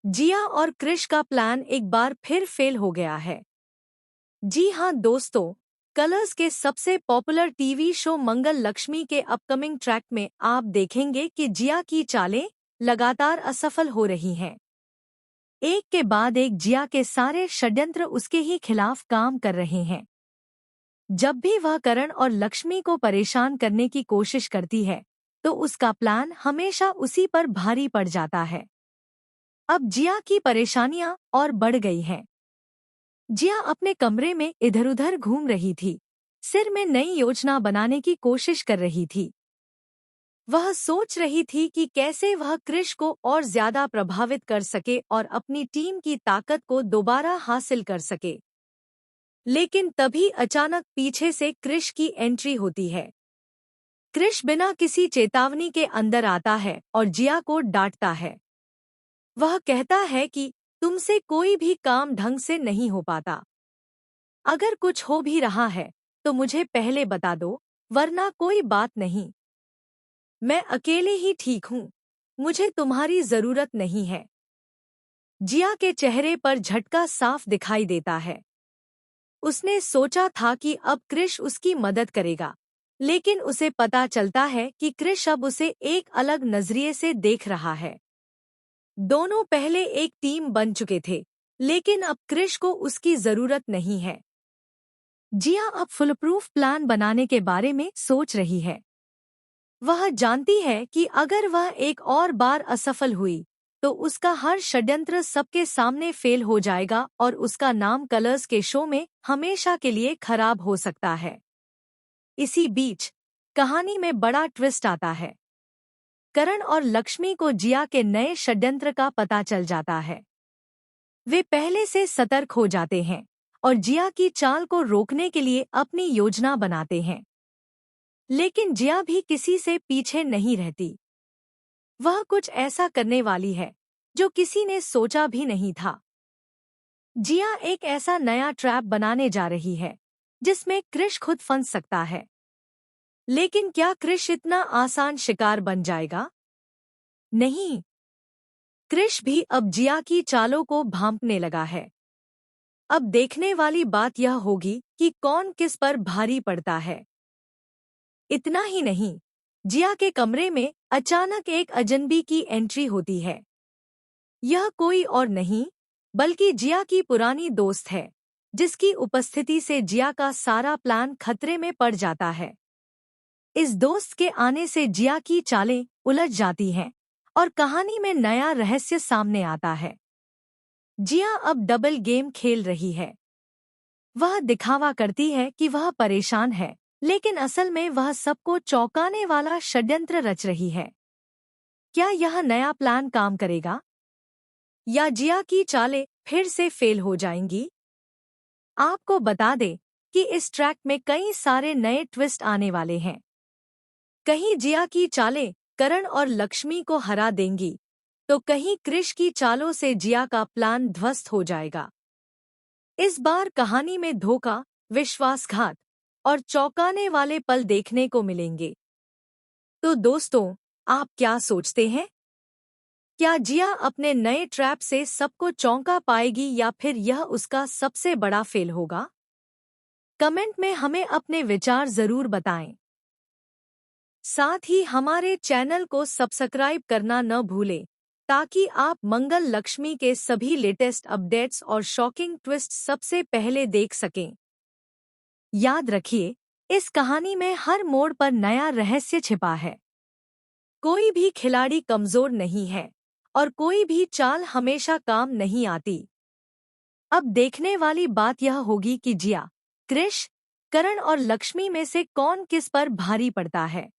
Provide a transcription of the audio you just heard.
जिया और क्रिश का प्लान एक बार फिर फेल हो गया है। जी हाँ दोस्तों, कलर्स के सबसे पॉपुलर टीवी शो मंगल लक्ष्मी के अपकमिंग ट्रैक में आप देखेंगे कि जिया की चालें लगातार असफल हो रही हैं। एक के बाद एक जिया के सारे षड्यंत्र उसके ही खिलाफ काम कर रहे हैं। जब भी वह करण और लक्ष्मी को परेशान करने की कोशिश करती है, तो उसका प्लान हमेशा उसी पर भारी पड़ जाता है। अब जिया की परेशानियां और बढ़ गई हैं। जिया अपने कमरे में इधर-उधर घूम रही थी, सिर में नई योजना बनाने की कोशिश कर रही थी। वह सोच रही थी कि कैसे वह क्रिश को और ज्यादा प्रभावित कर सके और अपनी टीम की ताकत को दोबारा हासिल कर सके। लेकिन तभी अचानक पीछे से क्रिश की एंट्री होती है। क्रिश बिना किसी चेतावनी के अंदर आता है और जिया को डांटता है। वह कहता है कि तुमसे कोई भी काम ढंग से नहीं हो पाता। अगर कुछ हो भी रहा है तो मुझे पहले बता दो, वरना कोई बात नहीं। मैं अकेले ही ठीक हूँ, मुझे तुम्हारी जरूरत नहीं है। जिया के चेहरे पर झटका साफ दिखाई देता है। उसने सोचा था कि अब क्रिश उसकी मदद करेगा, लेकिन उसे पता चलता है कि क्रिश अब उसे एक अलग नजरिए से देख रहा है। दोनों पहले एक टीम बन चुके थे, लेकिन अब क्रिश को उसकी जरूरत नहीं है। जिया अब फुलप्रूफ प्लान बनाने के बारे में सोच रही है। वह जानती है कि अगर वह एक और बार असफल हुई, तो उसका हर षड्यंत्र सबके सामने फेल हो जाएगा और उसका नाम कलर्स के शो में हमेशा के लिए खराब हो सकता है। इसी बीच कहानी में बड़ा ट्विस्ट आता है। करण और लक्ष्मी को जिया के नए षड्यंत्र का पता चल जाता है। वे पहले से सतर्क हो जाते हैं और जिया की चाल को रोकने के लिए अपनी योजना बनाते हैं। लेकिन जिया भी किसी से पीछे नहीं रहती। वह कुछ ऐसा करने वाली है जो किसी ने सोचा भी नहीं था। जिया एक ऐसा नया ट्रैप बनाने जा रही है जिसमें क्रिश खुद फंस सकता है। लेकिन क्या क्रिश इतना आसान शिकार बन जाएगा? नहीं, क्रिश भी अब जिया की चालों को भांपने लगा है। अब देखने वाली बात यह होगी कि कौन किस पर भारी पड़ता है। इतना ही नहीं, जिया के कमरे में अचानक एक अजनबी की एंट्री होती है। यह कोई और नहीं बल्कि जिया की पुरानी दोस्त है, जिसकी उपस्थिति से जिया का सारा प्लान खतरे में पड़ जाता है। इस दोस्त के आने से जिया की चालें उलझ जाती हैं और कहानी में नया रहस्य सामने आता है। जिया अब डबल गेम खेल रही है। वह दिखावा करती है कि वह परेशान है, लेकिन असल में वह सबको चौंकाने वाला षड्यंत्र रच रही है। क्या यह नया प्लान काम करेगा या जिया की चालें फिर से फेल हो जाएंगी? आपको बता दें कि इस ट्रैक में कई सारे नए ट्विस्ट आने वाले हैं। कहीं जिया की चालें करण और लक्ष्मी को हरा देंगी, तो कहीं क्रिश की चालों से जिया का प्लान ध्वस्त हो जाएगा। इस बार कहानी में धोखा, विश्वासघात और चौंकाने वाले पल देखने को मिलेंगे। तो दोस्तों, आप क्या सोचते हैं? क्या जिया अपने नए ट्रैप से सबको चौंका पाएगी या फिर यह उसका सबसे बड़ा फेल होगा? कमेंट में हमें अपने विचार जरूर बताएं। साथ ही हमारे चैनल को सब्सक्राइब करना न भूलें, ताकि आप मंगल लक्ष्मी के सभी लेटेस्ट अपडेट्स और शॉकिंग ट्विस्ट सबसे पहले देख सकें। याद रखिए, इस कहानी में हर मोड़ पर नया रहस्य छिपा है। कोई भी खिलाड़ी कमजोर नहीं है और कोई भी चाल हमेशा काम नहीं आती। अब देखने वाली बात यह होगी कि जिया, क्रिश, करण और लक्ष्मी में से कौन किस पर भारी पड़ता है।